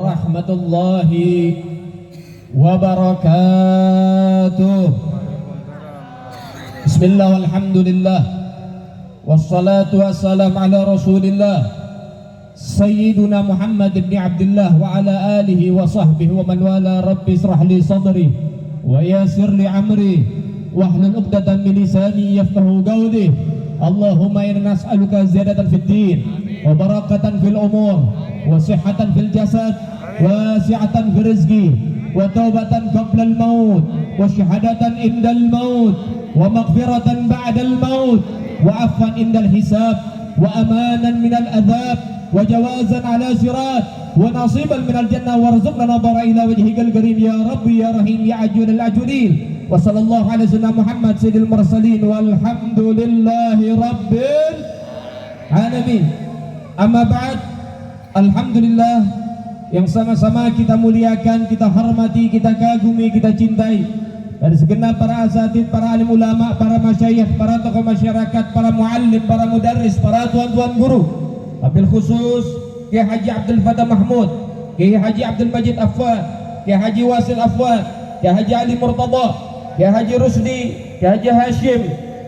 warahmatullahi wabarakatuh. Bismillah walhamdulillah wassalatu wassalam ala rasulillah Sayyiduna Muhammad ibn Abdullah wa ala alihi wa sahbihi wa man wala. Rabbi israh li sadri wa yassir li amri wahlul 'uqdatam min lisani yafqahu qawli. Allahumma inna nas'aluka ziyadatan fid din wa barakatan fil umur wa sihhatan fil jasad wa si'atan fil rizqi wa taubatan qabla al maut wa syahadatan indal maut wa maghfiratan ba'dal maut wa afwan indal hisab wa amanan minal adhab wa jawazan ala sirat wa nasiban minal jannah warzuqna nadhara ila wajhikal karim ya rabbi ya rahim ya ajudal ajudin. Wa sallallahu ala sayyidina Muhammad sayyidil mursalin walhamdulillahi rabbil alamin. Amma ba'd, alhamdulillah yang sama-sama kita muliakan, kita hormati, kita kagumi, kita cintai, dari segenap para asatid, para alim ulama, para masyayikh, para tokoh masyarakat, para muallim, para mudarris, para tuan-tuan guru, wabil khusus Kiai Haji Abdul Fatah Mahmud, Kiai Haji Abdul Majid Affan, Kiai Haji Wasil Affan, Kiai Haji Ali Murtada, Kiai Haji Rusdi, Kiai Haji Hashim,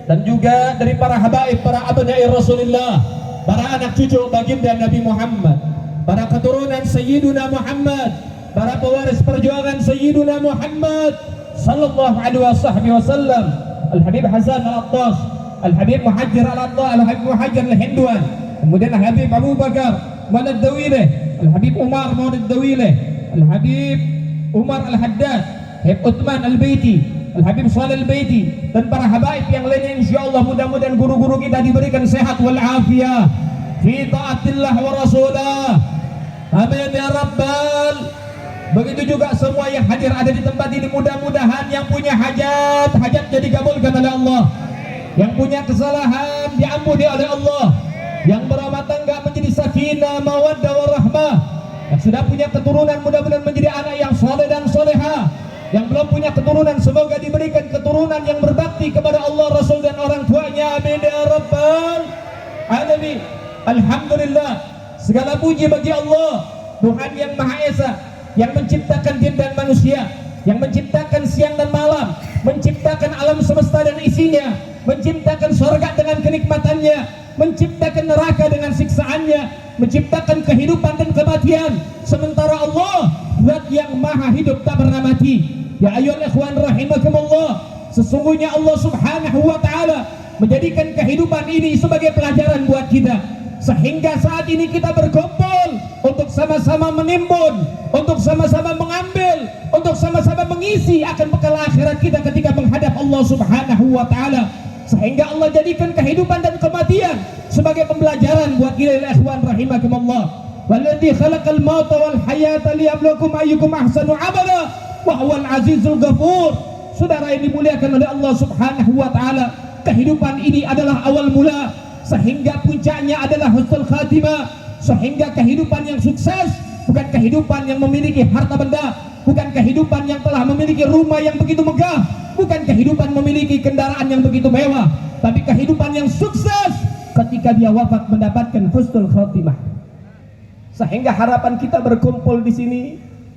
dan juga dari para habaib, para abnai Rasulullah, para anak cucu baginda Nabi Muhammad, para keturunan Sayyiduna Muhammad, para pewaris perjuangan Sayyiduna Muhammad sallallahu alaihi wasallam, Al-Habib Hasan Al-Attas, Al-Habib Muhajir Al-Attas, Al-Habib Muhajir Al-Hinduan, kemudian Al-Habib Abu Bakar Maulid Dawileh, Al-Habib Umar Maulid Dawileh, Al-Habib Umar Al-Haddad, Habib Uthman Al-Baiti, Al-Habib Salih Al-Baiti, dan para habaib yang lainnya. Insyaallah mudah-mudahan guru-guru kita diberikan sehat wal afiyah fi taatillah wa rasulah. Amin ya rabbal. Begitu juga semua yang hadir ada di tempat ini, mudah-mudahan yang punya hajat, hajatnya dikabulkan oleh Allah. Yang punya kesalahan diampuni oleh Allah. Yang berumah tangga menjadi sakinah, mawaddah warahmah. Yang sudah punya keturunan mudah-mudahan menjadi anak yang saleh dan salehah. Yang belum punya keturunan semoga diberikan keturunan yang berbakti kepada Allah, Rasul dan orang tuanya. Amin ya rabbal alamin. Alhamdulillah, segala puji bagi Allah, Tuhan yang Maha Esa, yang menciptakan jin dan manusia, yang menciptakan siang dan malam, menciptakan alam semesta dan isinya, menciptakan surga dengan kenikmatannya, menciptakan neraka dengan siksaannya, menciptakan kehidupan dan kematian. Sementara Allah zat yang maha hidup tak pernah mati. Ya ayyuhal ikhwan rahimakumullah, sesungguhnya Allah subhanahu wa ta'ala menjadikan kehidupan ini sebagai pelajaran buat kita, sehingga saat ini kita berkumpul untuk sama-sama menimbun, untuk sama-sama mengambil, untuk sama-sama mengisi akan bekal akhirat kita ketika menghadap Allah subhanahu wa ta'ala. Sehingga Allah jadikan kehidupan dan kematian sebagai pembelajaran buat kita ya ikhwan rahimakumullah. Walladzi khalaqal mauta wal hayata liyabluwakum ayyukum ahsanu amala wa huwal azizul ghafur. Saudara yang dimuliakan oleh Allah subhanahu wa ta'ala, kehidupan ini adalah awal mula, sehingga puncaknya adalah husnul khatimah. Sehingga kehidupan yang sukses bukan kehidupan yang memiliki harta benda, bukan kehidupan yang telah memiliki rumah yang begitu megah, bukan kehidupan memiliki kendaraan yang begitu mewah, tapi kehidupan yang sukses ketika dia wafat mendapatkan husnul khatimah. Sehingga harapan kita berkumpul di sini,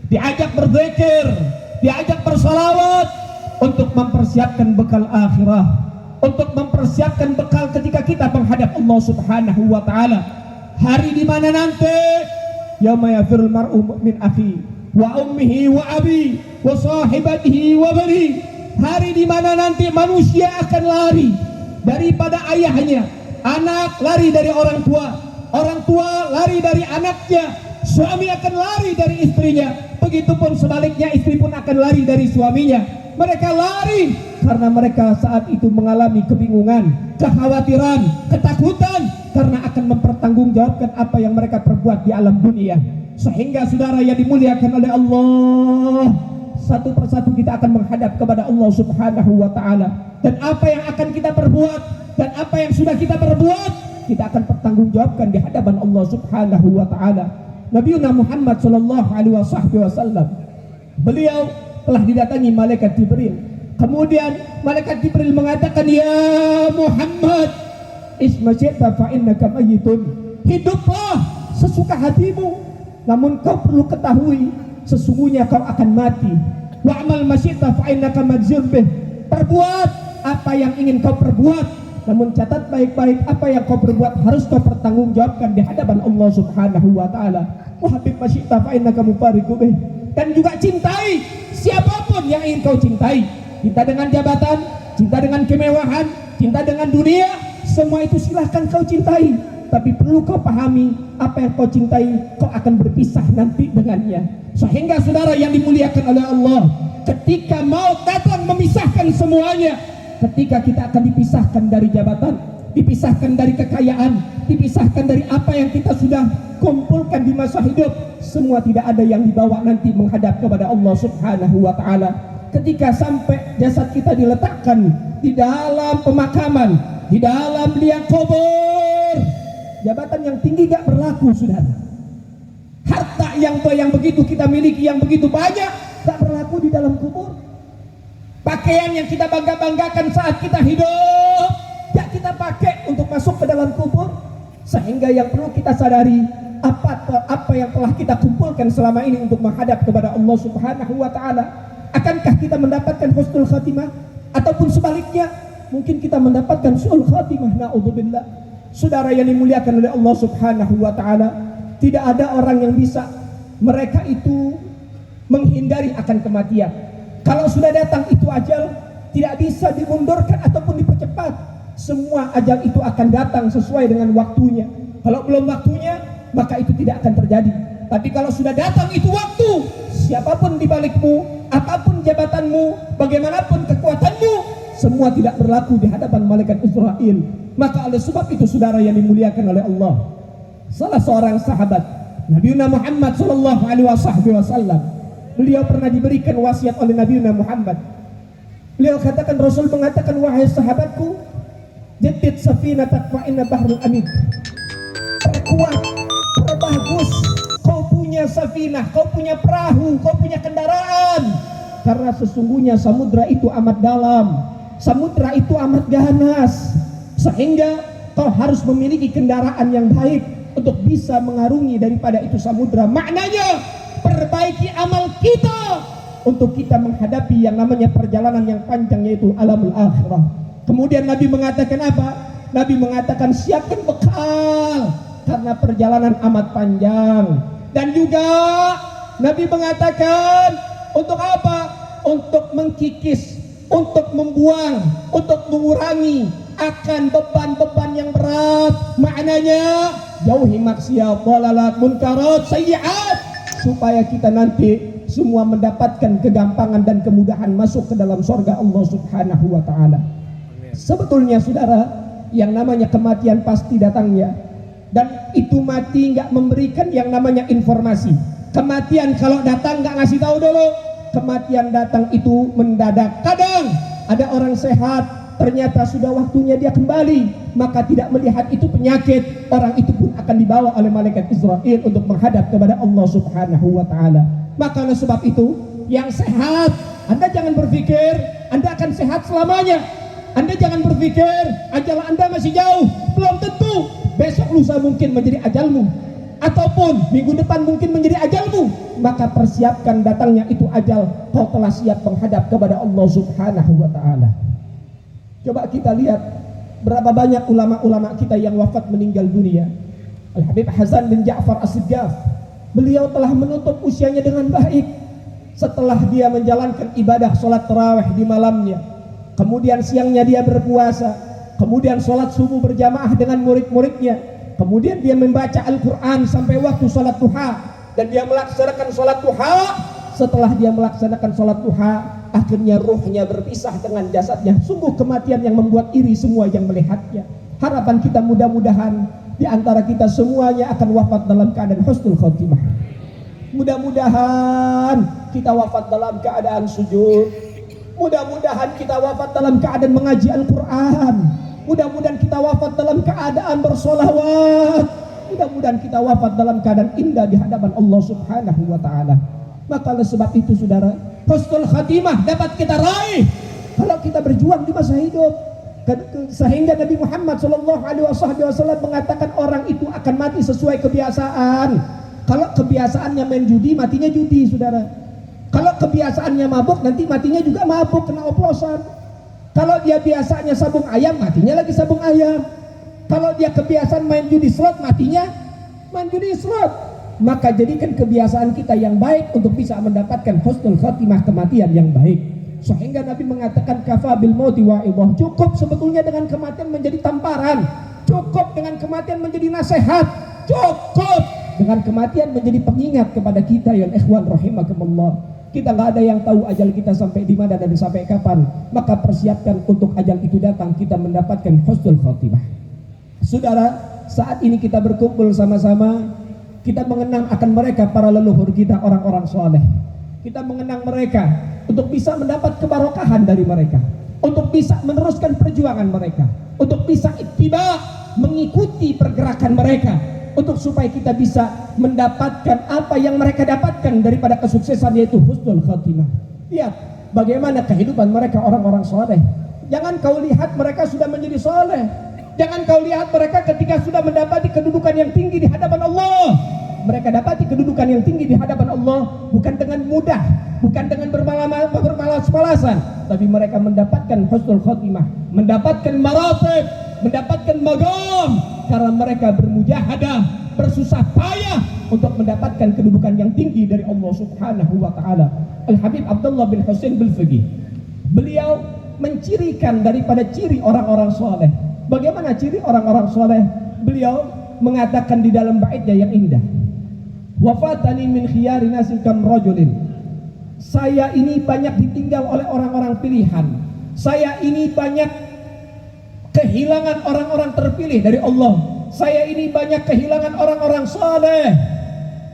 diajak berzikir, diajak bersalawat untuk mempersiapkan bekal akhirah, untuk mempersiapkan bekal ketika kita menghadap Allah subhanahu wa ta'ala. Hari di mana nanti yauma yafirul mar'u min akhi wa ummihi wa abi wa sahibatihi wa bani. Hari di mana nanti manusia akan lari daripada ayahnya, anak lari dari orang tua lari dari anaknya, suami akan lari dari istrinya, begitupun sebaliknya istri pun akan lari dari suaminya. Mereka lari karena mereka saat itu mengalami kebingungan, kekhawatiran, ketakutan karena akan mempertanggungjawabkan apa yang mereka perbuat di alam dunia. Sehingga saudara yang dimuliakan oleh Allah, satu persatu kita akan menghadap kepada Allah subhanahu wa ta'ala. Dan apa yang akan kita perbuat dan apa yang sudah kita perbuat, kita akan pertanggungjawabkan di hadapan Allah subhanahu wa ta'ala. Nabiuna Muhammad sallallahu alaihi wasallam, beliau telah didatangi malaikat Jibril. Kemudian malaikat Jibril mengatakan, ya Muhammad, isma syi'ta fa innaka mayyitun. Hiduplah sesuka hatimu, Namun kau perlu ketahui, sesungguhnya kau akan mati. Wa'mal masyita fa'innaka majzun bih. Perbuat apa yang ingin kau perbuat, namun catat baik-baik, apa yang kau perbuat harus kau pertanggungjawabkan di hadapan Allah Subhanahu wa taala. Wa habib masyita fa'innaka mufariqu bih. Dan juga cintai siapapun yang ingin kau cintai. Cinta dengan jabatan, cinta dengan kemewahan, cinta dengan dunia, semua itu silahkan kau cintai. Tapi perlu kau pahami, apa yang kau cintai, kau akan berpisah nanti dengannya. Sehingga saudara yang dimuliakan oleh Allah, ketika maut datang memisahkan semuanya, ketika kita akan dipisahkan dari jabatan, dipisahkan dari kekayaan, dipisahkan dari apa yang kita sudah kumpulkan di masa hidup, semua tidak ada yang dibawa nanti menghadap kepada Allah Subhanahu wa taala. Ketika sampai jasad kita diletakkan di dalam pemakaman, di dalam liang kubur, jabatan yang tinggi gak berlaku, saudara. Harta yang begitu kita miliki, yang begitu banyak, gak berlaku di dalam kubur. Pakaian yang kita bangga-banggakan saat kita hidup, gak kita pakai untuk masuk ke dalam kubur. Sehingga yang perlu kita sadari, apa yang telah kita kumpulkan selama ini untuk menghadap kepada Allah Subhanahu wa taala. Akankah kita mendapatkan husnul khatimah, ataupun sebaliknya mungkin kita mendapatkan su'ul khatimah, na'udzubillah. Saudara yang dimuliakan oleh Allah Subhanahu wa taala, tidak ada orang yang bisa mereka itu menghindari akan kematian. Kalau sudah datang itu ajal, tidak bisa dimundurkan ataupun dipercepat. Semua ajal itu akan datang sesuai dengan waktunya. Kalau belum waktunya, maka itu tidak akan terjadi. Tapi kalau sudah datang itu waktu, siapapun di balikmu, apapun jabatanmu, bagaimanapun kekuatanmu, semua tidak berlaku di hadapan malaikat Israel. Maka oleh sebab itu, saudara yang dimuliakan oleh Allah, salah seorang sahabat Nabi Muhammad sallallahu alaihi wasallam, beliau pernah diberikan wasiat oleh Nabi Muhammad. Beliau katakan, Rasul mengatakan, wahai sahabatku, jaddid safinatak fa inna bahrul amid. Perkuat, perbagus kau punya safinah, kau punya perahu, kau punya kendaraan, karena sesungguhnya samudra itu amat dalam, samudra itu amat ganas, sehingga kau harus memiliki kendaraan yang baik untuk bisa mengarungi daripada itu samudra. Maknanya perbaiki amal kita untuk kita menghadapi yang namanya perjalanan yang panjang, yaitu alamul akhirah. Kemudian Nabi mengatakan apa? Nabi mengatakan, siapkan bekal karena perjalanan amat panjang. Dan juga Nabi mengatakan, untuk apa? Untuk mengkikis, untuk membuang, untuk mengurangi akan beban-beban yang berat. Maknanya jauhi maksiat, dhalalat, munkarat, sayyi'at, supaya kita nanti semua mendapatkan kegampangan dan kemudahan masuk ke dalam surga Allah Subhanahu wa taala. Sebetulnya saudara, yang namanya kematian pasti datangnya, dan itu mati nggak memberikan yang namanya informasi. Kematian kalau datang nggak ngasih tahu dulu. Kematian datang itu mendadak. Kadang ada orang sehat, ternyata sudah waktunya dia kembali, maka tidak melihat itu penyakit, orang itu pun akan dibawa oleh malaikat Israel untuk menghadap kepada Allah Subhanahu wa taala. Maka oleh sebab itu, yang sehat, Anda jangan berpikir Anda akan sehat selamanya. Anda jangan berpikir ajal Anda masih jauh, belum tentu. Besok lusa mungkin menjadi ajalmu, ataupun minggu depan mungkin menjadi ajalmu. Maka persiapkan datangnya itu ajal, kau telah siap menghadap kepada Allah Subhanahu wa taala. Coba kita lihat berapa banyak ulama-ulama kita yang wafat meninggal dunia. Al-Habib Hasan bin Ja'far As-Sigaf, beliau telah menutup usianya dengan baik setelah dia menjalankan ibadah sholat tarawih di malamnya, kemudian siangnya dia berpuasa, kemudian sholat subuh berjamaah dengan murid-muridnya, kemudian dia membaca Al-Quran sampai waktu sholat duha, dan dia melaksanakan sholat duha. Setelah dia melaksanakan sholat duha, akhirnya ruhnya berpisah dengan jasadnya. Sungguh kematian yang membuat iri semua yang melihatnya. Harapan kita mudah-mudahan di antara kita semuanya akan wafat dalam keadaan husnul khotimah. Mudah-mudahan kita wafat dalam keadaan sujud. Mudah-mudahan kita wafat dalam keadaan mengaji Al-Quran. Mudah-mudahan kita wafat dalam keadaan bersolawat. Mudah-mudahan kita wafat dalam keadaan indah di hadapan Allah Subhanahu wa ta'ala. Maka oleh sebab itu saudara, husnul khatimah dapat kita raih kalau kita berjuang di masa hidup. Sehingga Nabi Muhammad sallallahu alaihi wasallam mengatakan, orang itu akan mati sesuai kebiasaan. Kalau kebiasaannya main judi, matinya judi, saudara. Kalau kebiasaannya mabuk, nanti matinya juga mabuk, kena oplosan. Kalau dia biasanya sabung ayam, matinya lagi sabung ayam. Kalau dia kebiasaan main judi slot, matinya main judi slot. Maka jadikan kebiasaan kita yang baik untuk bisa mendapatkan husnul khatimah, kematian yang baik. Sehingga Nabi mengatakan kafa bil mauti wa'idhah. Cukup sebetulnya dengan kematian menjadi tamparan, cukup dengan kematian menjadi nasihat, cukup dengan kematian menjadi pengingat kepada kita ya ikhwan rahimakumullah. Kita nggak ada yang tahu ajal kita sampai di mana dan sampai kapan. Maka persiapkan untuk ajal itu datang, kita mendapatkan husnul khatimah. Saudara, saat ini kita berkumpul sama-sama, kita mengenang akan mereka, para leluhur kita, orang-orang soleh. Kita mengenang mereka untuk bisa mendapat kebarokahan dari mereka, untuk bisa meneruskan perjuangan mereka, untuk bisa ittiba, mengikuti pergerakan mereka, untuk supaya kita bisa mendapatkan apa yang mereka dapatkan daripada kesuksesan, yaitu husnul khatimah. Lihat bagaimana kehidupan mereka, orang-orang soleh. Jangan kau lihat mereka sudah menjadi soleh, jangan kau lihat mereka ketika sudah mendapati kedudukan yang tinggi di hadapan Allah. Mereka dapati kedudukan yang tinggi di hadapan Allah bukan dengan mudah, bukan dengan bermalas-malasan, tapi mereka mendapatkan husnul khatimah, mendapatkan maratib, mendapatkan magam, karena mereka bermujahadah, bersusah payah untuk mendapatkan kedudukan yang tinggi dari Allah Subhanahu wa taala. Al-Habib Abdullah bin Husain Bil-Fiqih, beliau mencirikan daripada ciri orang-orang soleh. Bagaimana ciri orang-orang soleh? Beliau mengatakan di dalam baitnya yang indah, wafatani min khiyari nasil kam rajulin. Saya ini banyak ditinggal oleh orang-orang pilihan. Saya ini banyak kehilangan orang-orang terpilih dari Allah. Saya ini banyak kehilangan orang-orang saleh.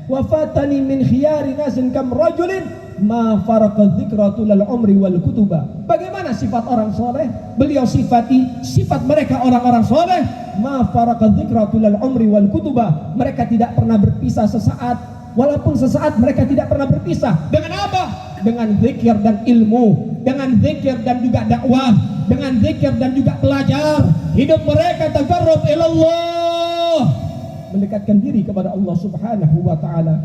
Wafatani min khiyari nasin kam rajulin ma farqa dzikratu lal umri wal kutuba. Bagaimana sifat orang saleh? Beliau sifati sifat mereka orang-orang saleh, ma farqa dzikratu lal umri wal kutuba. Mereka tidak pernah berpisah sesaat, walaupun sesaat mereka tidak pernah berpisah. Dengan apa? Dengan zikir dan ilmu, dengan zikir dan juga dakwah, dengan zikir dan juga belajar. Hidup mereka taqarrub ila Allah, mendekatkan diri kepada Allah Subhanahu wa taala.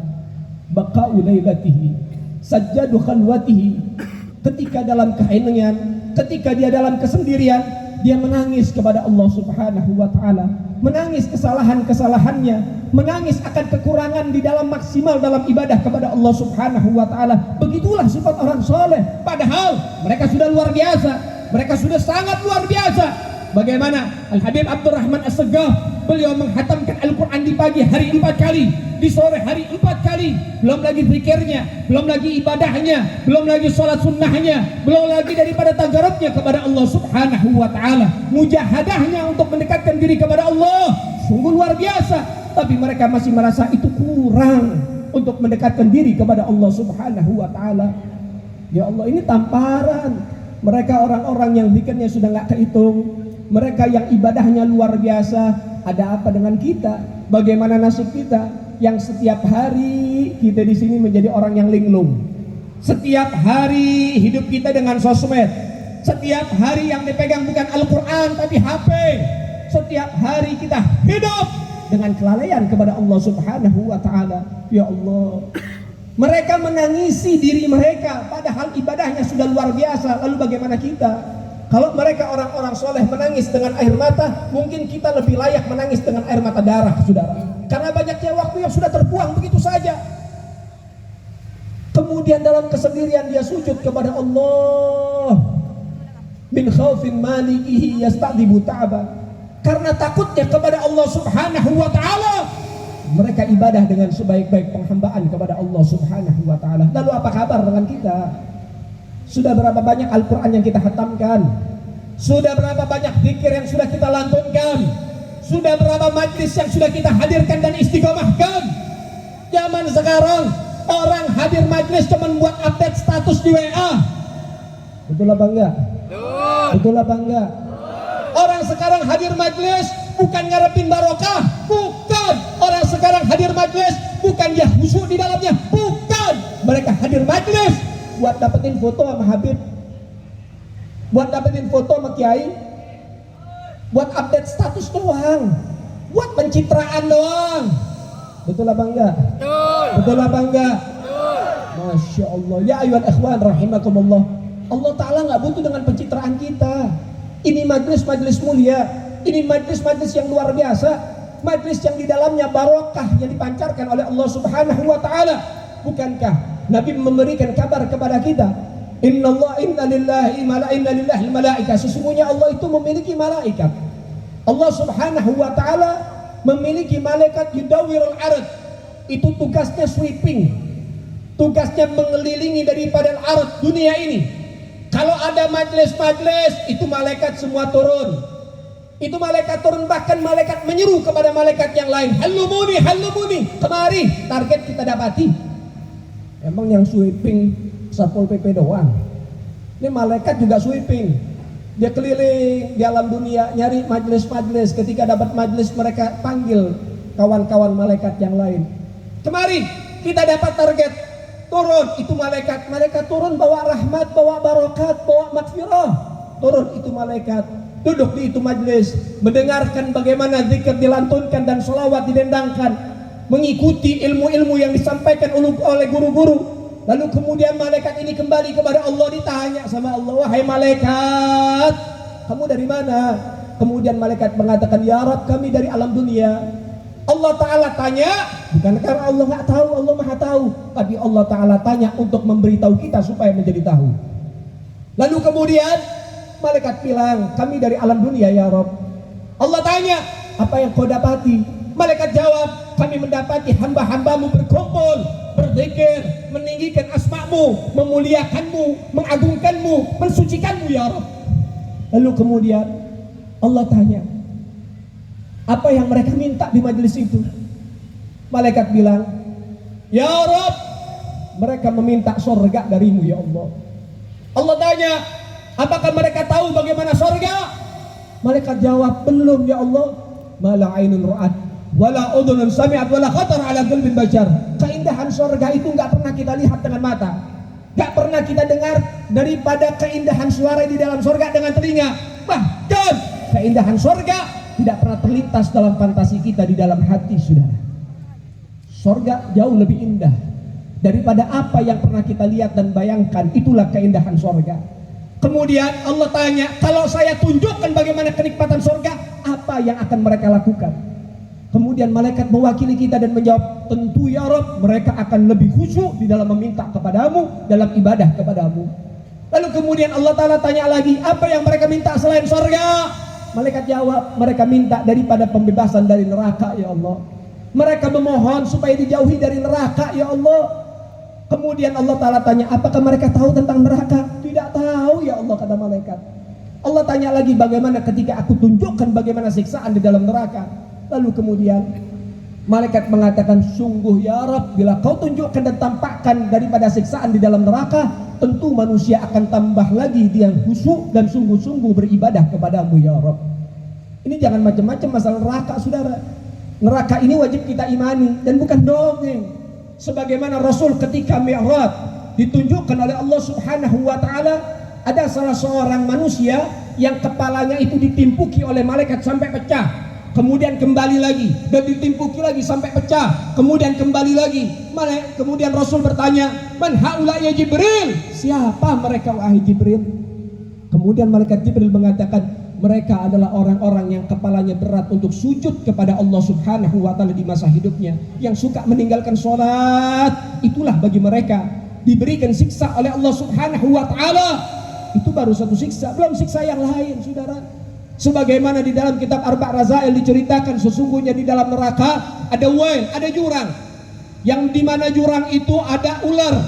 Baqa'u lailatihi sajjadu khalwatihi. Ketika dalam keheningan, ketika dia dalam kesendirian, dia menangis kepada Allah Subhanahu wa taala, menangis kesalahan-kesalahannya, menangis akan kekurangan di dalam maksimal dalam ibadah kepada Allah Subhanahu wa taala. Begitulah sifat orang soleh. Padahal mereka sudah luar biasa, mereka sudah sangat luar biasa. Bagaimana Al-Habib Abdurrahman As-Saggaf, beliau menghatamkan Al-Quran di pagi hari 4 kali, di sore hari 4 kali, belum lagi zikirnya, belum lagi ibadahnya, belum lagi sholat sunnahnya, belum lagi daripada tagarubnya kepada Allah Subhanahu wa ta'ala. Mujahadahnya untuk mendekatkan diri kepada Allah sungguh luar biasa, tapi mereka masih merasa itu kurang untuk mendekatkan diri kepada Allah Subhanahu wa ta'ala. Ya Allah, ini tamparan. Mereka orang-orang yang zikirnya sudah gak kehitung, mereka yang ibadahnya luar biasa. Ada apa dengan kita? Bagaimana nasib kita yang setiap hari kita di sini menjadi orang yang linglung? Setiap hari hidup kita dengan sosmed. Setiap hari yang dipegang bukan Al-Quran tapi HP. Setiap hari kita hidup dengan kelalaian kepada Allah Subhanahu wa ta'ala. Ya Allah, mereka menangisi diri mereka padahal ibadahnya sudah luar biasa. Lalu bagaimana kita? Kalau mereka orang-orang soleh menangis dengan air mata, mungkin kita lebih layak menangis dengan air mata darah, saudara. Karena banyaknya waktu yang sudah terbuang begitu saja. Kemudian dalam kesendirian dia sujud kepada Allah, min khaufin malikihi yasta'dibu ta'aba. Karena takutnya kepada Allah Subhanahu wa ta'ala, mereka ibadah dengan sebaik-baik penghambaan kepada Allah Subhanahu wa ta'ala. Lalu apa kabar dengan kita? Sudah berapa banyak Al-Quran yang kita hatamkan? Sudah berapa banyak zikir yang sudah kita lantunkan? Sudah berapa majlis yang sudah kita hadirkan dan istiqomahkan? Zaman sekarang orang hadir majlis cuma buat update status di WA. Betul apa enggak? Betul apa enggak? Orang sekarang hadir majlis bukan ngarepin barokah, bukan. Orang sekarang hadir majlis bukan dia khusyuk di dalamnya, bukan. Mereka hadir majlis buat dapetin foto sama Habib, buat dapetin foto sama Kiai, buat update status doang, buat pencitraan doang. Betul apa enggak? Betul apa enggak? Masya Allah. Ya ayuhal ikhwan rahimakumullah. Allah Ta'ala nggak butuh dengan pencitraan kita. Ini majlis-majlis mulia. Ini majlis-majlis yang luar biasa. Majlis yang di dalamnya barokah yang dipancarkan oleh Allah Subhanahu wa Ta'ala. Bukankah Nabi memberikan kabar kepada kita, inna lillahi malaika, sesungguhnya Allah itu memiliki malaikat. Allah Subhanahu wa Ta'ala memiliki malaikat yudawirul ard. Itu tugasnya sweeping, tugasnya mengelilingi daripada ard dunia ini. Kalau ada majlis-majlis, itu malaikat semua turun. Itu malaikat turun, bahkan malaikat menyeru kepada malaikat yang lain, halumuni, kemari, target kita dapati. Emang yang sweeping Satpol PP doang? Ini malaikat juga sweeping. Dia keliling di alam dunia nyari majlis-majlis. Ketika dapat majlis, mereka panggil kawan-kawan malaikat yang lain. Kemari, kita dapat target. Turun, itu malaikat. Malaikat turun bawa rahmat, bawa barokat, bawa maghfirah. Turun itu malaikat. Duduk di itu majlis, mendengarkan bagaimana zikir dilantunkan dan sholawat didendangkan, mengikuti ilmu-ilmu yang disampaikan oleh guru-guru. Lalu kemudian malaikat ini kembali kepada Allah, ditanya sama Allah, wahai malaikat, kamu dari mana? Kemudian malaikat mengatakan, ya Rabb, kami dari alam dunia. Allah Ta'ala tanya, bukan karena Allah nggak tahu, Allah maha tahu, tapi Allah Ta'ala tanya untuk memberitahu kita supaya menjadi tahu. Lalu kemudian malaikat bilang, kami dari alam dunia ya Rabb. Allah tanya, apa yang kau dapati? Malaikat jawab, kami mendapati hamba-hambamu berkumpul, berzikir, meninggikan asmamu, memuliakanmu, mengagungkanmu, mensucikanmu ya Rabb. Lalu kemudian Allah tanya, apa yang mereka minta di majelis itu? Malaikat bilang, ya Rabb, mereka meminta surga darimu ya Allah. Allah tanya, apakah mereka tahu bagaimana surga? Malaikat jawab, belum ya Allah. Mala ainun ra'at, wala udhunun sami'at, wala khatar ala qalbin bashar. Keindahan surga itu enggak pernah kita lihat dengan mata, enggak pernah kita dengar daripada keindahan suara di dalam surga dengan telinga. Bahkan keindahan surga tidak pernah terlintas dalam fantasi kita di dalam hati, saudara. Surga jauh lebih indah daripada apa yang pernah kita lihat dan bayangkan. Itulah keindahan surga. Kemudian Allah tanya, kalau saya tunjukkan bagaimana kenikmatan surga, apa yang akan mereka lakukan? Kemudian malaikat mewakili kita dan menjawab, tentu ya Rabb, mereka akan lebih khusyuk di dalam meminta kepadamu, dalam ibadah kepadamu. Lalu kemudian Allah Ta'ala tanya lagi, apa yang mereka minta selain surga? Malaikat jawab, mereka minta daripada pembebasan dari neraka ya Allah. Mereka memohon supaya dijauhi dari neraka ya Allah. Kemudian Allah Ta'ala tanya, apakah mereka tahu tentang neraka? Tidak tahu ya Allah, kata malaikat. Allah tanya lagi, bagaimana ketika aku tunjukkan bagaimana siksaan di dalam neraka? Lalu kemudian malaikat mengatakan, sungguh ya Rabb, bila kau tunjukkan dan tampakkan daripada siksaan di dalam neraka, tentu manusia akan tambah lagi dia khusyuk dan sungguh-sungguh beribadah kepadamu ya Rabb. Ini jangan macam-macam masalah neraka, saudara. Neraka ini wajib kita imani dan bukan dongeng. Sebagaimana Rasul ketika Mi'raj ditunjukkan oleh Allah Subhanahu wa Ta'ala, ada salah seorang manusia yang kepalanya itu ditimpuki oleh malaikat sampai pecah, kemudian kembali lagi dan ditimpuki lagi sampai pecah, kemudian kembali lagi. Kemudian Rasul bertanya, man haula ya Jibril, siapa mereka wahai Jibril? Kemudian malaikat Jibril mengatakan, mereka adalah orang-orang yang kepalanya berat untuk sujud kepada Allah Subhanahu wa Ta'ala di masa hidupnya, yang suka meninggalkan sholat. Itulah bagi mereka diberikan siksa oleh Allah Subhanahu wa Ta'ala. Itu baru satu siksa, belum siksa yang lain, saudara. Sebagaimana di dalam kitab Arba' Razail diceritakan, sesungguhnya di dalam neraka ada wail, ada jurang, yang dimana jurang itu ada ular,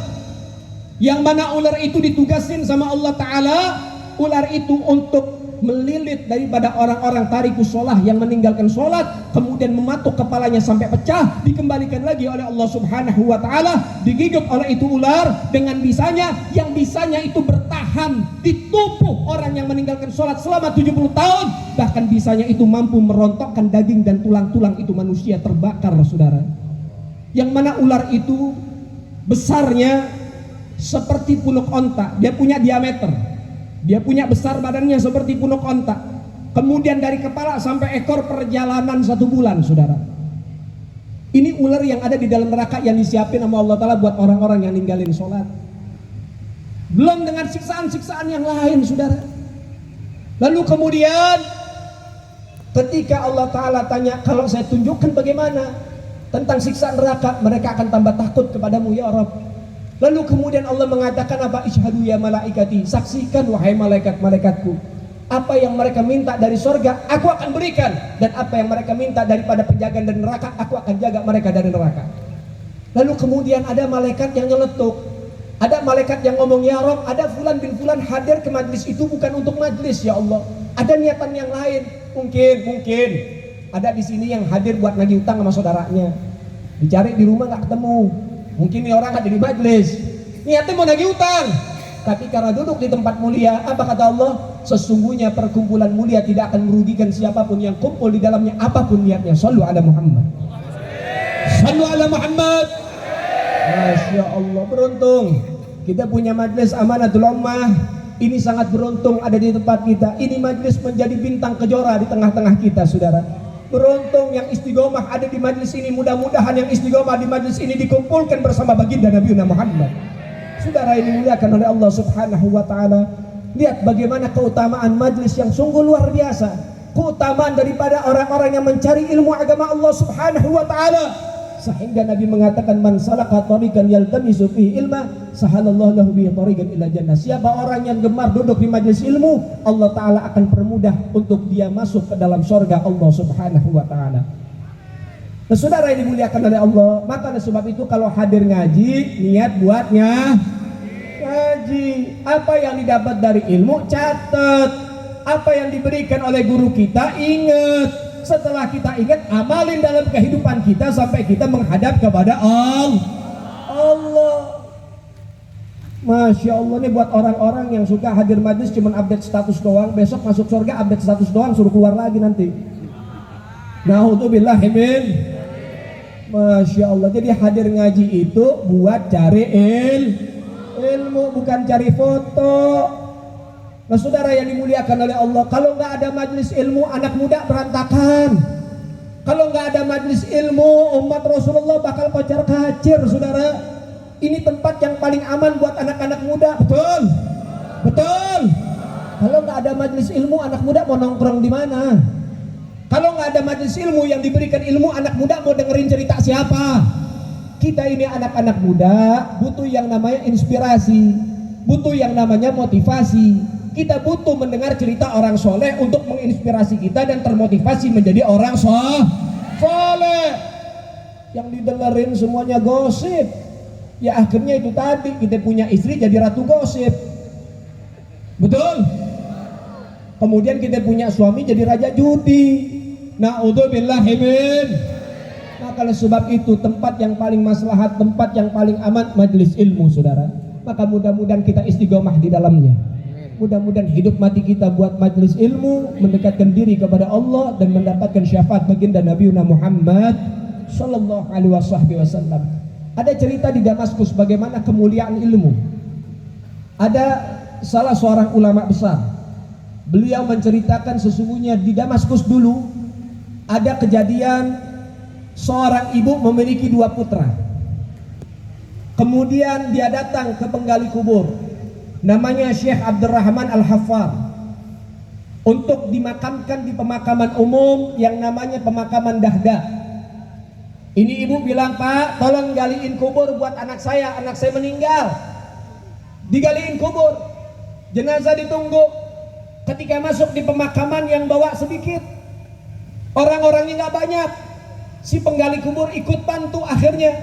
yang mana ular itu ditugasin sama Allah Ta'ala. Ular itu untuk melilit daripada orang-orang tarikus sholah yang meninggalkan sholat, kemudian mematuk kepalanya sampai pecah, dikembalikan lagi oleh Allah Subhanahu wa Ta'ala, digigit oleh itu ular dengan bisanya, yang bisanya itu bertahan di tubuh orang yang meninggalkan sholat selama 70 tahun. Bahkan bisanya itu mampu merontokkan daging dan tulang-tulang itu manusia terbakar, saudara. Yang mana ular itu besarnya seperti punuk onta, dia punya diameter, dia punya besar badannya seperti punuk onta. Kemudian dari kepala sampai ekor perjalanan 1 bulan, saudara. Ini ular yang ada di dalam neraka yang disiapin sama Allah Ta'ala buat orang-orang yang ninggalin sholat. Belum dengan siksaan-siksaan yang lain, saudara. Lalu kemudian ketika Allah Ta'ala tanya, kalau saya tunjukkan bagaimana tentang siksaan neraka, mereka akan tambah takut kepadamu ya Rabb. Lalu kemudian Allah mengatakan apa? Ishhadu ya malaikati, saksikan wahai malaikat-malaikatku, apa yang mereka minta dari sorga aku akan berikan, dan apa yang mereka minta daripada penjagaan dari neraka aku akan jaga mereka dari neraka. Lalu kemudian ada malaikat yang nyeletuk, ada malaikat yang ngomong, ya Rob, ada fulan bin fulan hadir ke majlis itu bukan untuk majlis ya Allah, ada niatan yang lain. Mungkin ada di sini yang hadir buat nagih utang sama saudaranya, dicari di rumah nggak ketemu. Mungkin ini orang ada di majlis niatnya mau nagih utang, tapi karena duduk di tempat mulia, apa kata Allah? Sesungguhnya perkumpulan mulia tidak akan merugikan siapapun yang kumpul di dalamnya, apapun niatnya. Shallu ala Muhammad. Shallu ala Muhammad. Masya Allah, beruntung kita punya majlis Amanatul Ummah. Ini sangat beruntung ada di tempat kita. Ini majlis menjadi bintang kejora di tengah-tengah kita, saudara. Beruntung yang istiqomah ada di majlis ini. Mudah-mudahan yang istiqomah di majlis ini dikumpulkan bersama baginda Nabi Muhammad. Saudara, ini dimuliakan oleh Allah Subhanahu wa Ta'ala. Lihat bagaimana keutamaan majlis yang sungguh luar biasa. Keutamaan daripada orang-orang yang mencari ilmu agama Allah Subhanahu wa Ta'ala. Sehingga Nabi mengatakan, man salaka tariqan yaltamisu fihi ilma sahalallahu lahu bihi tariqan ila jannah. Siapa orang yang gemar duduk di majlis ilmu, Allah Ta'ala akan permudah untuk dia masuk ke dalam surga Allah Subhanahu wa Ta'ala. Nah, saudara yang dimuliakan oleh Allah, maka oleh sebab itu kalau hadir ngaji, niat buatnya ngaji. Apa yang didapat dari ilmu, catat. Apa yang diberikan oleh guru kita, ingat. Setelah kita ingat, amalin dalam kehidupan kita sampai kita menghadap kepada Allah. Masya Allah, nih buat orang-orang yang suka hadir majlis cuman update status doang, besok masuk surga update status doang, suruh keluar lagi nanti. Na'udzubillah min. Masya Allah, jadi hadir ngaji itu buat cari ilmu, bukan cari foto. Nah, saudara yang dimuliakan oleh Allah, kalau nggak ada majlis ilmu, anak muda berantakan. Kalau nggak ada majlis ilmu, umat Rasulullah bakal kocar kacir, saudara. Ini tempat yang paling aman buat anak-anak muda, betul? Betul. Kalau nggak ada majlis ilmu, anak muda mau nongkrong di mana? Kalau nggak ada majlis ilmu yang diberikan ilmu, anak muda mau dengerin cerita siapa? Kita ini anak-anak muda butuh yang namanya inspirasi, butuh yang namanya motivasi. Kita butuh mendengar cerita orang soleh untuk menginspirasi kita dan termotivasi menjadi orang soleh. Yang didengerin semuanya gosip. Ya akhirnya itu tadi, kita punya istri jadi ratu gosip. Betul? Kemudian kita punya suami jadi raja judi. Na'udzubillahi min. Maka oleh sebab itu tempat yang paling maslahat, tempat yang paling aman majlis ilmu, saudara. Maka mudah-mudahan kita istiqomah di dalamnya. Mudah-mudahan hidup mati kita buat majlis ilmu, mendekatkan diri kepada Allah dan mendapatkan syafaat baginda Nabi Muhammad sallallahu alaihi wasallam. Ada cerita di Damaskus bagaimana kemuliaan ilmu. Ada salah seorang ulama besar. Beliau menceritakan sesungguhnya di Damaskus dulu ada kejadian seorang ibu memiliki 2 putra. Kemudian dia datang ke penggali kubur, namanya Syekh Abdurrahman Al-Haffar, untuk dimakamkan di pemakaman umum yang namanya pemakaman Dahdah. Ini ibu bilang, Pak, tolong galiin kubur buat anak saya meninggal. Digaliin kubur, jenazah ditunggu. Ketika masuk di pemakaman yang bawa sedikit, orang-orangnya nggak banyak, si penggali kubur ikut bantu, akhirnya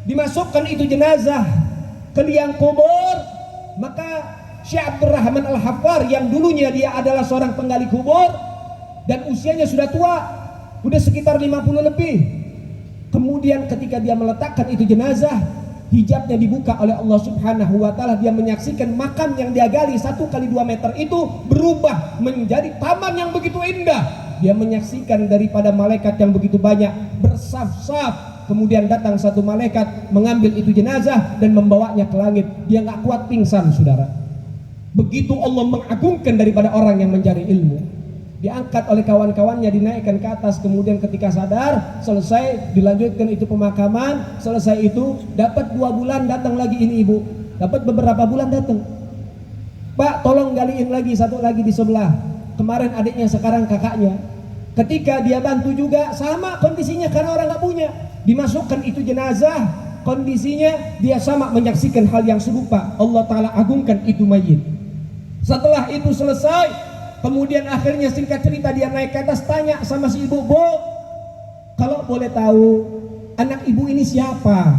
dimasukkan itu jenazah ke liang kubur. Maka Syekh Abdurrahman Al-Haffar yang dulunya dia adalah seorang penggali kubur dan usianya sudah tua, sudah sekitar 50 lebih. Kemudian ketika dia meletakkan itu jenazah, hijabnya dibuka oleh Allah Subhanahu wa Ta'ala. Dia menyaksikan makam yang dia gali 1 kali 2 meter itu berubah menjadi taman yang begitu indah. Dia menyaksikan daripada malaikat yang begitu banyak bersaf-saf. Kemudian datang satu malaikat mengambil itu jenazah dan membawanya ke langit. Dia nggak kuat, pingsan, saudara. Begitu Allah mengagungkan daripada orang yang mencari ilmu. diangkat oleh kawan-kawannya, dinaikkan ke atas, kemudian ketika sadar, selesai dilanjutkan itu pemakaman, selesai itu dapat 2 bulan datang lagi ini ibu, dapat beberapa bulan datang, Pak tolong galiin lagi, satu lagi di sebelah, kemarin adiknya sekarang kakaknya, ketika dia bantu juga sama kondisinya karena orang nggak punya, dimasukkan itu jenazah, kondisinya dia sama menyaksikan hal yang serupa, Allah Ta'ala agungkan itu mayit. Setelah itu selesai, kemudian akhirnya singkat cerita dia naik ke atas, tanya sama si ibu, Bu, kalau boleh tahu anak ibu ini siapa?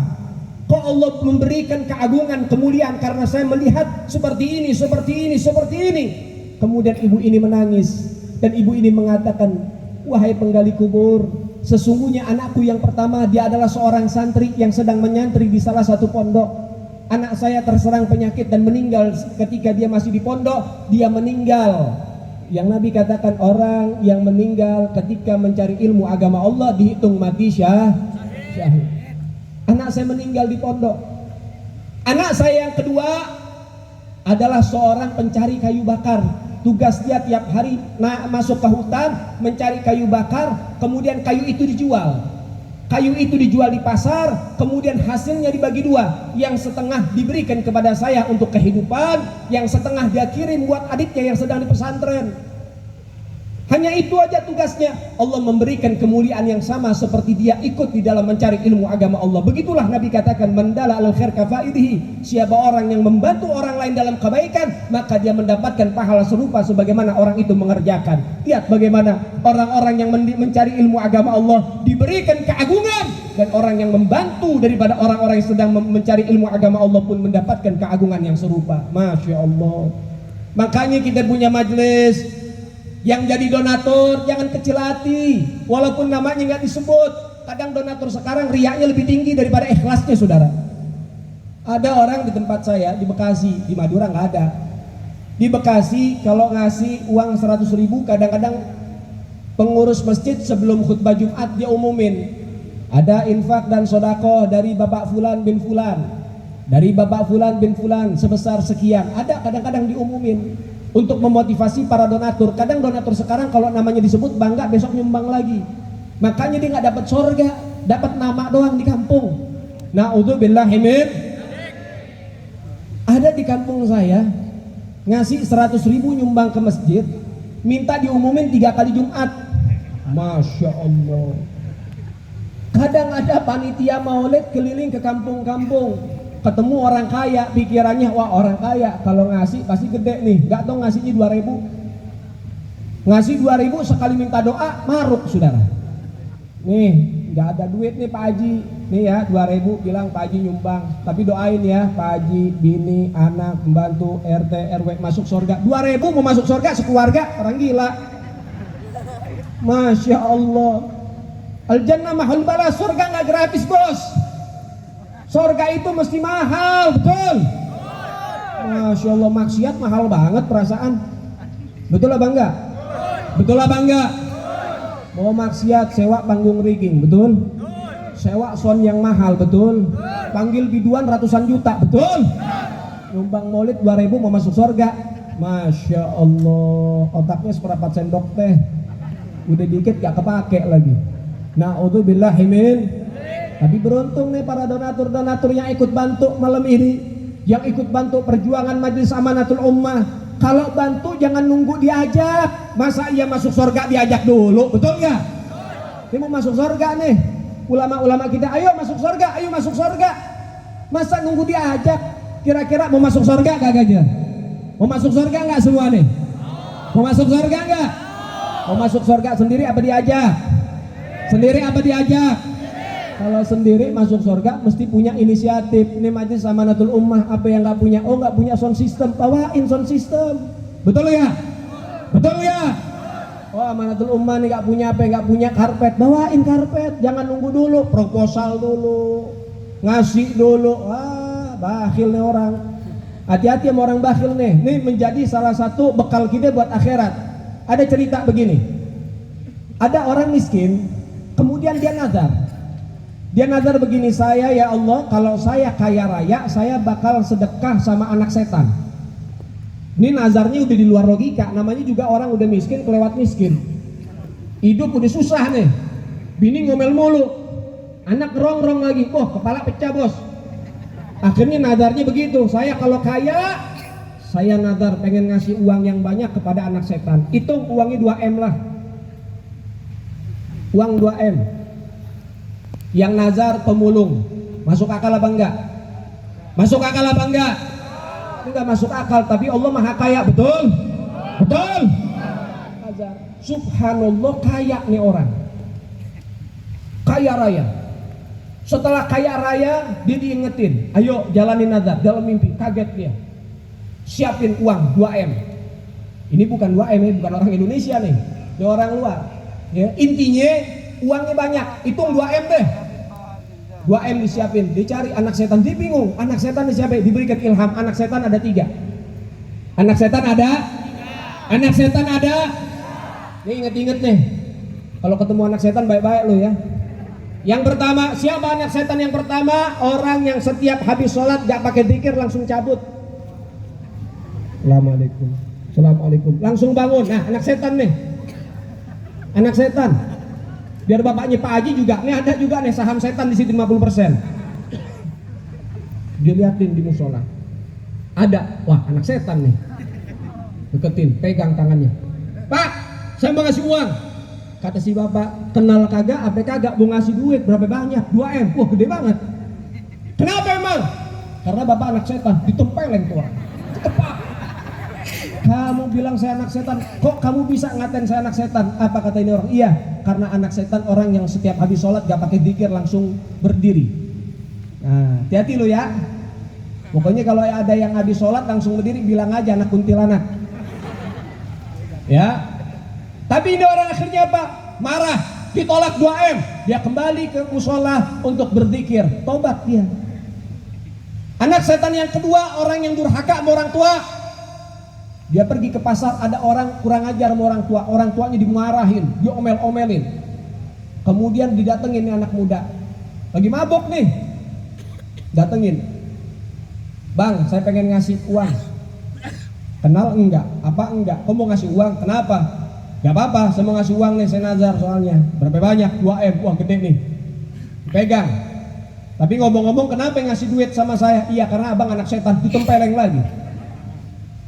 Kok Allah memberikan keagungan, kemuliaan karena saya melihat seperti ini, seperti ini, seperti ini. Kemudian ibu ini menangis dan ibu ini mengatakan, wahai penggali kubur, sesungguhnya anakku yang pertama dia adalah seorang santri yang sedang menyantri di salah satu pondok. Anak saya terserang penyakit dan meninggal ketika dia masih di pondok, dia meninggal. Yang Nabi katakan orang yang meninggal ketika mencari ilmu agama Allah dihitung mati syahid. Anak saya meninggal di pondok. Anak saya yang kedua adalah seorang pencari kayu bakar. Tugas dia tiap hari masuk ke hutan mencari kayu bakar, kemudian kayu itu dijual. Kayu itu dijual di pasar, kemudian hasilnya dibagi 2. Yang setengah diberikan kepada saya untuk kehidupan, yang setengah dia kirim buat adiknya yang sedang di pesantren. Hanya itu aja tugasnya. Allah memberikan kemuliaan yang sama seperti dia ikut di dalam mencari ilmu agama Allah. Begitulah Nabi katakan, mandala al khair kafaidihi, siapa orang yang membantu orang lain dalam kebaikan, maka dia mendapatkan pahala serupa sebagaimana orang itu mengerjakan. Lihat bagaimana orang-orang yang mencari ilmu agama Allah diberikan keagungan, dan orang yang membantu daripada orang-orang yang sedang mencari ilmu agama Allah pun mendapatkan keagungan yang serupa. Masya Allah. Makanya kita punya majelis. Yang jadi donatur jangan kecil hati, walaupun namanya nggak disebut. Kadang donatur sekarang riaknya lebih tinggi daripada ikhlasnya, saudara. Ada orang di tempat saya di Bekasi, di Madura nggak ada. Di Bekasi kalau ngasih uang 100.000, kadang-kadang pengurus masjid sebelum khutbah Jumat dia umumin, ada infak dan sodakoh dari Bapak Fulan bin Fulan, dari Bapak Fulan bin Fulan sebesar sekian. Ada kadang-kadang diumumin untuk memotivasi para donatur. Kadang donatur sekarang kalau namanya disebut bangga, besok nyumbang lagi. Makanya dia nggak dapat surga, dapat nama doang di kampung. Naudzubillahi min. Ada di kampung saya ngasih 100.000 nyumbang ke masjid, minta diumumin 3 kali Jumat. Masya Allah. Kadang ada panitia maulid keliling ke kampung-kampung, ketemu orang kaya, pikirannya wah orang kaya kalau ngasih pasti gede nih, nggak tahu ngasihnya 2.000. Ngasih 2.000 sekali minta doa maruk, saudara. Nih nggak ada duit nih Pak Haji, nih ya 2.000, bilang Pak Haji nyumbang, tapi doain ya Pak Haji, bini, anak, pembantu, RT, RW masuk surga. 2.000 mau masuk surga sekeluarga, orang gila. Masya Allah. Al jannah mahal balas, surga nggak gratis bos. Surga itu mesti mahal, betul? Masya Allah, maksiat mahal banget perasaan. Betul lah bangga? Betul lah bangga? Mau maksiat sewa panggung rigging, betul? Sewa sound yang mahal, betul? Panggil biduan ratusan juta, betul? Nyumbang maulid 2.000 mau masuk surga. Masya Allah, otaknya seperempat sendok teh, udah dikit gak kepake lagi. Naudzubillahi min. Tapi beruntung nih para donatur-donatur yang ikut bantu malam ini, yang ikut bantu perjuangan Majelis Amanatul Ummah. Kalau bantu jangan nunggu diajak. Masa ia masuk surga diajak dulu, betul nggak? Dia mau masuk surga nih, ulama-ulama kita, ayo masuk surga, ayo masuk surga. Masa nunggu diajak? Kira-kira mau masuk surga kagak aja? Mau masuk surga nggak semua nih? Mau masuk surga nggak? Mau masuk surga sendiri apa diajak? Sendiri apa diajak? Kalau sendiri masuk surga mesti punya inisiatif. Ini Majelis Amanatul Ummah apa yang nggak punya? Oh nggak punya sound system, bawain sound system. Betul ya? Betul ya? Oh Amanatul Ummah nih nggak punya apa? Nggak punya karpet, bawain karpet. Jangan nunggu dulu, proposal dulu, ngasih dulu. Wah bakhil nih orang. Hati-hati sama orang bakhil nih. Ini menjadi salah satu bekal kita buat akhirat. Ada cerita begini. Ada orang miskin, kemudian dia nazar. Dia nazar begini, saya ya Allah kalau saya kaya raya, saya bakal sedekah sama anak setan. Ini nazarnya udah di luar logika, namanya juga orang udah miskin kelewat miskin. Hidup udah susah nih. Bini ngomel mulu. Anak rongrong lagi. Wah, kepala pecah, Bos. Akhirnya nazarnya begitu. Saya kalau kaya, saya nazar pengen ngasih uang yang banyak kepada anak setan. Hitung uangnya 2M lah. Uang 2M. Yang nazar pemulung. Masuk akal apa enggak? Masuk akal apa enggak? Enggak masuk akal, tapi Allah Maha Kaya, betul? Betul? Subhanallah, kaya nih orang. Kaya raya. Setelah kaya raya, dia diingetin, ayo jalanin nazar dalam mimpi. Kaget dia. Siapin uang 2M. Ini bukan 2M, ini bukan orang Indonesia nih. Ini orang luar. Ya, intinya uangnya banyak, hitung 2M deh. 2M disiapin, dicari anak setan, dia bingung. Anak setan disiapin, diberikan ilham. Anak setan ada 3. Anak setan ada? Anak setan ada? Ini inget-inget nih. Kalau ketemu anak setan baik-baik lo ya. Yang pertama, siapa anak setan yang pertama? Orang yang setiap habis sholat gak pakai zikir langsung cabut. Assalamualaikum. Assalamualaikum. Langsung bangun. Nah, anak setan nih. Anak setan. Biar bapaknya Pak Haji juga, nih ada juga nih saham setan di situ 50%. Dia liatin di musola. Ada, wah anak setan nih. Deketin, pegang tangannya. Pak, saya mau ngasih uang. Kata si bapak, kenal kagak, apa kagak, mau ngasih duit berapa banyak? 2M, wah gede banget. Kenapa emang? Karena bapak anak setan, ditempelin tuh orang. Tepak. Kamu bilang saya anak setan, kok kamu bisa ngatain saya anak setan? Apa kata ini orang? Iya, karena anak setan orang yang setiap habis sholat gak pakai zikir langsung berdiri. Nah, hati-hati lo ya. Pokoknya kalau ada yang habis sholat langsung berdiri, bilang aja anak kuntilanak. Ya. Tapi ini orang akhirnya apa? Marah, ditolak 2M. Dia kembali ke musola untuk berzikir, tobat dia. Anak setan yang kedua, orang yang durhaka sama orang tua. Dia pergi ke pasar, ada orang kurang ajar sama orang tuanya dimarahin, dia omel-omelin. Kemudian didatengin nih anak muda, lagi mabok nih, datengin, bang saya pengen ngasih uang. Kenal enggak? Apa enggak? Kok mau ngasih uang? Kenapa? Gak apa-apa, saya mau ngasih uang nih, saya nazar soalnya. Berapa banyak? 2M, wah gede nih. Pegang. Tapi ngomong-ngomong kenapa ngasih duit sama saya? Iya karena abang anak setan, ditempeleng lagi.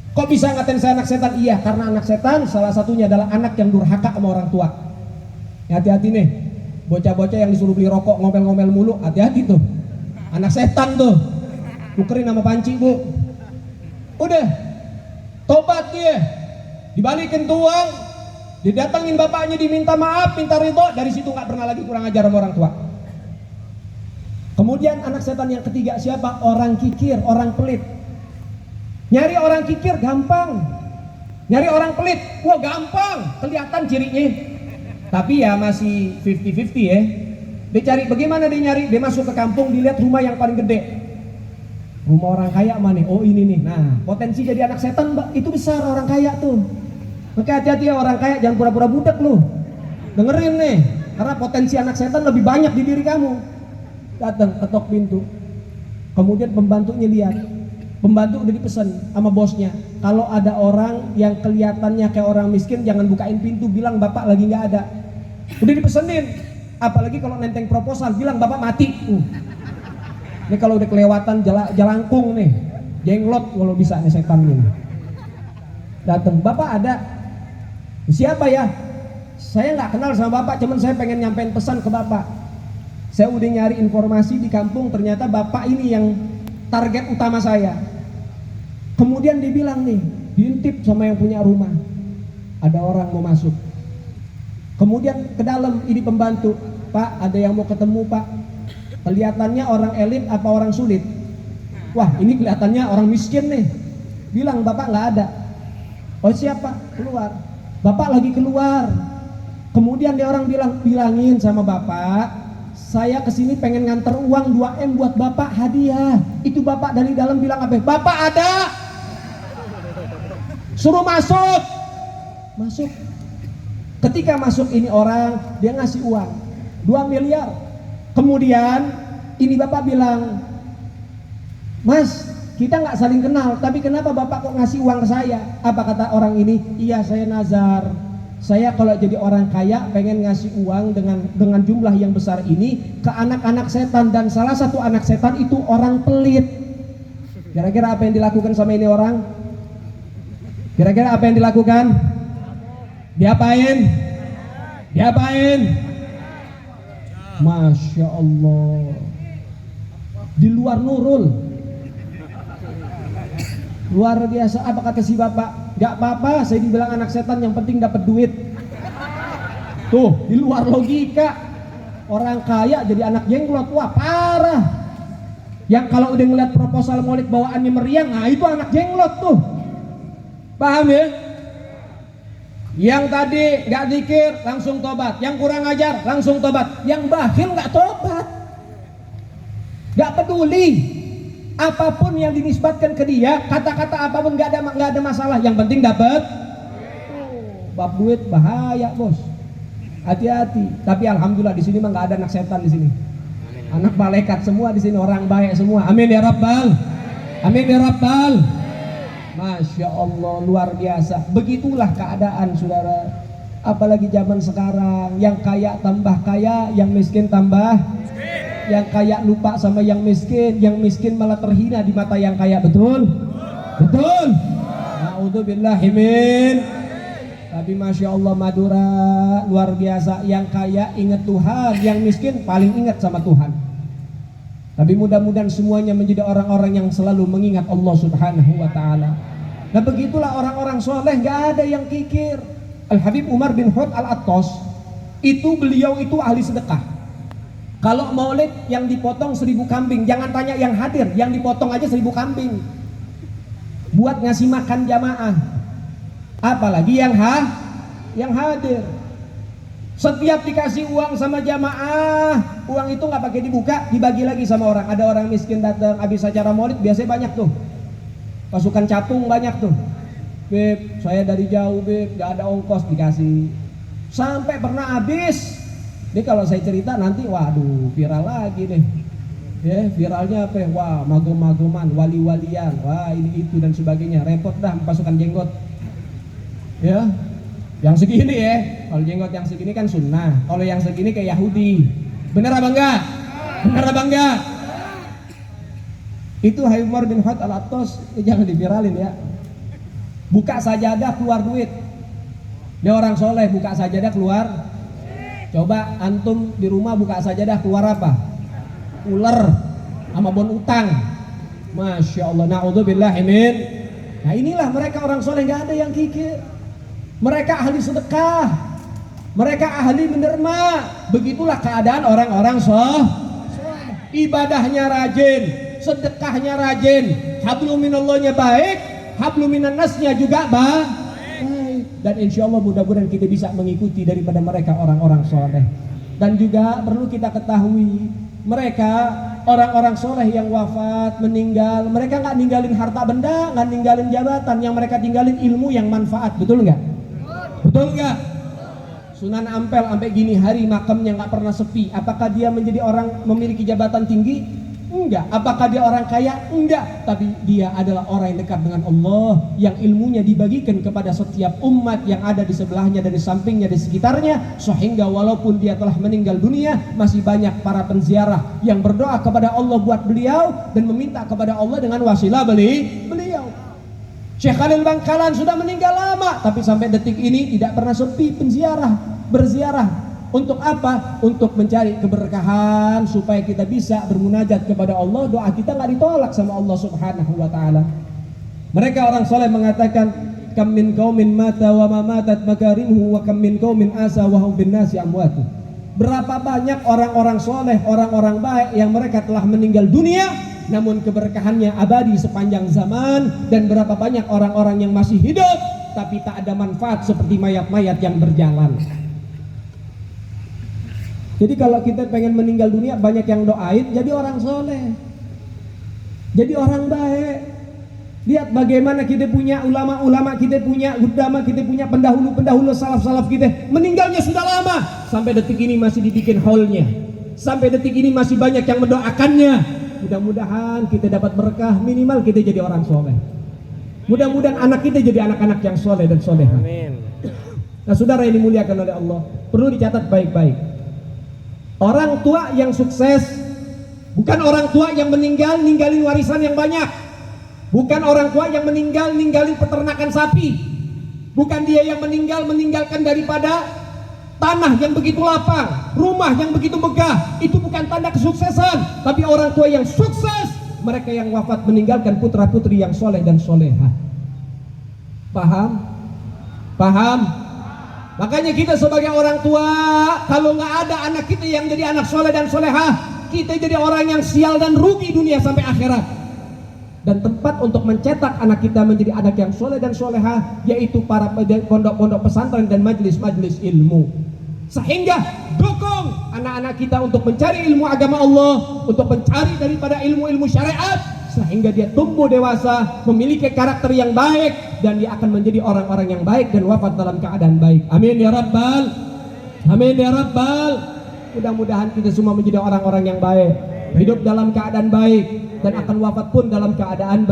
Kok bisa ngatain saya anak setan? Iya, karena anak setan salah satunya adalah anak yang durhaka sama orang tua. Hati-hati nih, bocah-bocah yang disuruh beli rokok ngomel-ngomel mulu, hati-hati tuh. Anak setan tuh, tukerin sama panci bu. Udah, tobat dia, dibalikin tuh uang, didatengin bapaknya, diminta maaf, minta ridho. Dari situ nggak pernah lagi kurang ajar sama orang tua. Kemudian anak setan yang ketiga siapa? Orang kikir, orang pelit. Nyari orang kikir gampang, nyari orang pelit, wah gampang, kelihatan cirinya. Tapi ya masih 50-50 ya. Dia cari, bagaimana dia nyari? Dia masuk ke kampung, dilihat rumah yang paling gede. Rumah orang kaya mana? Oh ini nih. Nah, potensi jadi anak setan itu besar orang kaya tuh. Maka hati-hati ya orang kaya, jangan pura-pura budak lu. Dengerin nih, karena potensi anak setan lebih banyak di diri kamu. Datang, ketok pintu. Kemudian pembantunya lihat. Pembantu udah dipesan sama bosnya, kalau ada orang yang kelihatannya kayak orang miskin jangan bukain pintu, bilang bapak lagi nggak ada. Udah dipesenin, apalagi kalau nenteng proposal bilang bapak mati. Ini kalau udah kelewatan jalangkung nih, jenglot kalau bisa nih setan ini. Datang, bapak ada? Siapa ya? Saya nggak kenal sama bapak, cuman saya pengen nyampein pesan ke bapak. Saya udah nyari informasi di kampung, ternyata bapak ini yang target utama saya. Kemudian dibilang nih, diintip sama yang punya rumah, ada orang mau masuk. Kemudian ke dalam, ini pembantu, Pak ada yang mau ketemu Pak. Kelihatannya orang elit apa orang sulit? Wah ini kelihatannya orang miskin nih. Bilang bapak nggak ada. Oh siapa? Keluar. Bapak lagi keluar. Kemudian dia orang bilangin sama bapak, saya kesini pengen nganter uang 2M buat bapak hadiah. Itu bapak dari dalam bilang apa? Bapak ada. Suruh masuk. Masuk. Ketika masuk ini orang, dia ngasih uang 2 miliar. Kemudian ini bapak bilang, Mas Kita nggak saling kenal, tapi kenapa bapak kok ngasih uang ke saya? Apa kata orang ini? Iya, saya nazar. Saya kalau jadi orang kaya pengen ngasih uang dengan jumlah yang besar ini ke anak-anak setan, dan salah satu anak setan itu orang pelit. Kira-kira apa yang dilakukan sama ini orang? Kira-kira apa yang dilakukan? Diapain? Diapain? Masya Allah. Di luar nurul. Luar biasa. Apa kata si bapak? Gak apa-apa, saya dibilang anak setan, yang penting dapat duit. Tuh, di luar logika. Orang kaya jadi anak jenglot, wah parah. Yang kalau udah ngeliat proposal maulid bawaannya meriang, nah itu anak jenglot tuh. Paham ya? Yang tadi gak zikir langsung tobat, yang kurang ajar langsung tobat, yang bakhil gak tobat, gak peduli. Apapun yang dinisbatkan ke dia, kata-kata apapun gak ada masalah, yang penting dapat. Bab duit bahaya bos, hati-hati. Tapi alhamdulillah di sini mah nggak ada anak setan di sini, anak malaikat semua di sini, orang baik semua. Amin ya rabbal, amin ya rabbal. Masya Allah, luar biasa. Begitulah keadaan saudara. Apalagi zaman sekarang, yang kaya tambah kaya, yang miskin tambah. Yang kaya lupa sama yang miskin malah terhina di mata yang kaya. Betul? Betul? Na'udzubillahi min. Tapi Masya Allah Madura luar biasa. Yang kaya ingat Tuhan, yang miskin paling ingat sama Tuhan. Tapi mudah-mudahan semuanya menjadi orang-orang yang selalu mengingat Allah Subhanahu wa ta'ala. Nah begitulah orang-orang soleh, gak ada yang kikir. Al-Habib Umar bin Hud Al-Attas itu, beliau itu ahli sedekah. Kalau maulid yang dipotong 1000 kambing, jangan tanya yang hadir, yang dipotong aja 1000 kambing buat ngasih makan jamaah, apalagi yang hadir. Setiap dikasih uang sama jamaah, uang itu nggak pakai dibuka, dibagi lagi sama orang. Ada orang miskin datang habis acara maulid, biasanya banyak tuh pasukan capung, banyak tuh. Beb, saya dari jauh beb, nggak ada ongkos, dikasih. Sampai pernah habis. Ini kalau saya cerita nanti, waduh, viral lagi deh. Ya, viralnya apa? Wah, magom-magoman, wali-walian, wah ini itu dan sebagainya. Repot dah pasukan jenggot. Ya, yang segini ya. Kalau jenggot yang segini kan sunnah. Kalau yang segini kayak Yahudi. Bener apa enggak? Bener apa enggak? Itu Habib Umar bin Hud Al-Attas, jangan diviralin ya. Buka sajadah keluar duit. Dia orang soleh, buka sajadah keluar. Coba antum di rumah buka sajadah keluar apa? Ular sama bon utang. Masya Allah, na'udzubillahi min. Nah inilah mereka orang soleh, gak ada yang kikir. Mereka ahli sedekah, mereka ahli menderma. Begitulah keadaan orang-orang soleh. Ibadahnya rajin, sedekahnya rajin, habluminallahnya baik, habluminannasnya juga baik. Dan insya Allah mudah-mudahan kita bisa mengikuti daripada mereka orang-orang soleh. Dan juga perlu kita ketahui, mereka orang-orang soleh yang wafat, meninggal, mereka nggak ninggalin harta benda, nggak ninggalin jabatan, yang mereka tinggalin ilmu yang manfaat. Betul nggak? Betul nggak? Sunan Ampel sampai gini hari makamnya nggak pernah sepi. Apakah dia menjadi orang memiliki jabatan tinggi? Enggak. Apakah dia orang kaya? Enggak. Tapi dia adalah orang yang dekat dengan Allah, yang ilmunya dibagikan kepada setiap umat yang ada di sebelahnya, dari sampingnya, di sekitarnya, sehingga walaupun dia telah meninggal dunia, masih banyak para penziarah yang berdoa kepada Allah buat beliau dan meminta kepada Allah dengan wasilah beliau. Syekh Khalil Bangkalan sudah meninggal lama, tapi sampai detik ini tidak pernah sepi penziarah, berziarah. Untuk apa? Untuk mencari keberkahan supaya kita bisa bermunajat kepada Allah, doa kita nggak ditolak sama Allah Subhanahu wa taala. Mereka orang soleh mengatakan, kam min qaumin mata wa ma matat makarimuhu wa kam min qaumin asa wa hum bin nasi amwatu. Berapa banyak orang-orang soleh, orang-orang baik yang mereka telah meninggal dunia namun keberkahannya abadi sepanjang zaman, dan berapa banyak orang-orang yang masih hidup tapi tak ada manfaat seperti mayat-mayat yang berjalan. Jadi kalau kita pengen meninggal dunia, banyak yang doain jadi orang soleh, jadi orang baik. Lihat bagaimana kita punya ulama-ulama, kita punya ulama, kita punya pendahulu-pendahulu salaf-salaf kita, meninggalnya sudah lama, sampai detik ini masih dibikin haulnya, sampai detik ini masih banyak yang mendoakannya. mudah-mudahan kita dapat berkah, minimal kita jadi orang soleh. Mudah-mudahan anak kita jadi anak-anak yang soleh dan soleha. Amin. Nah saudara yang dimuliakan oleh Allah, perlu dicatat baik-baik. Orang tua yang sukses bukan orang tua yang ninggalin warisan yang banyak. Bukan orang tua yang ninggalin peternakan sapi. Bukan dia yang meninggalkan daripada tanah yang begitu lapang, rumah yang begitu megah. Itu bukan tanda kesuksesan. Tapi orang tua yang sukses, mereka yang wafat meninggalkan putra-putri yang soleh dan soleha. Paham? Paham? Makanya kita sebagai orang tua, kalau nggak ada anak kita yang jadi anak soleh dan soleha, kita jadi orang yang sial dan rugi dunia sampai akhirat. Dan tempat untuk mencetak anak kita menjadi anak yang soleh dan soleha, yaitu para pondok-pondok pesantren dan majelis-majelis ilmu. Sehingga dukung anak-anak kita untuk mencari ilmu agama Allah, untuk mencari daripada ilmu-ilmu syariat, sehingga dia tumbuh dewasa, memiliki karakter yang baik, dan dia akan menjadi orang-orang yang baik dan wafat dalam keadaan baik. Amin ya Rabbal. Amin ya Rabbal. Mudah-mudahan kita semua menjadi orang-orang yang baik, hidup dalam keadaan baik, dan akan wafat pun dalam keadaan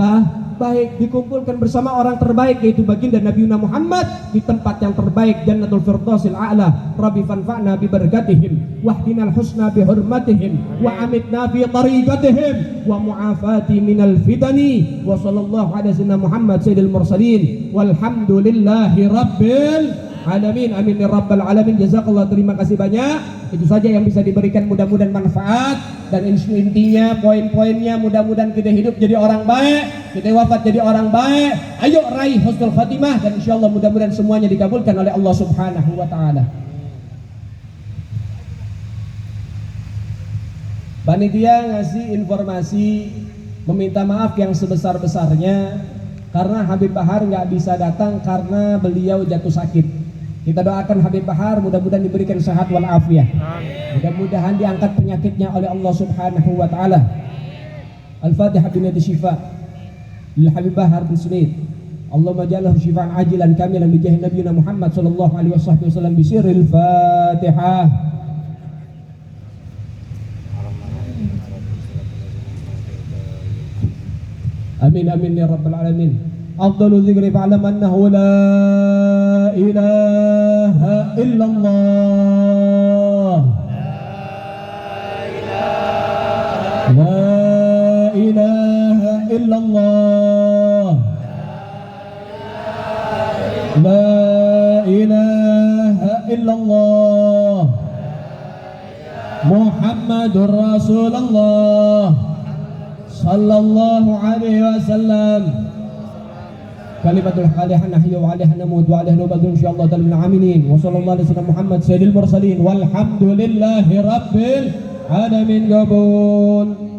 baik, dikumpulkan bersama orang terbaik, yaitu baginda Nabi Muhammad di tempat yang terbaik, Jannatul Firdausil A'la. Rabbi fanfa'na bi barakatihim wahdinal husna bi hurmatihim wa amitna fi tariqatihim wa mu'afati minal fitani wa sallallahu ala sayyidina Muhammad sayyidil mursalin walhamdulillahi rabbil alamin. Amin ya rabbal alamin. Jazakallah, terima kasih banyak. Itu saja yang bisa diberikan, mudah-mudahan manfaat. Dan intinya, poin-poinnya, mudah-mudahan kita hidup jadi orang baik, kita wafat jadi orang baik. Ayo raih husnul khatimah, dan insyaallah mudah-mudahan semuanya dikabulkan oleh Allah Subhanahu wa taala. Panitia ngasih informasi, meminta maaf yang sebesar-besarnya karena Habib Bahar nggak bisa datang karena beliau jatuh sakit. Kita doakan Habib Bahar mudah-mudahan diberikan sehat walafiat. Mudah-mudahan diangkat penyakitnya oleh Allah Subhanahu wa taala. Al-Fatihah binati syifa lil Habib Bahar bin Sunaid. Allahumma ja'alhu syifaan ajilan kamilan bi jahi nabiyina Muhammad sallallahu alaihi wasallam bi sirril Fatihah. Amin amin ya rabbal alamin. Afdalul dzikri fa'lam annahu la ilaha illallah. La ilaha illallah. La ilaha illallah. Muhammadur Rasulullah sallallahu alaihi wasallam. Kalimatul halihan nahyu wa alaiha namut wa alaiha nubadun insyaallah ta'ala min aminin. Wa sallallahu alaihi wasallam Muhammad sayyidil mursalin walhamdulillahi rabbil alamin. Qabul.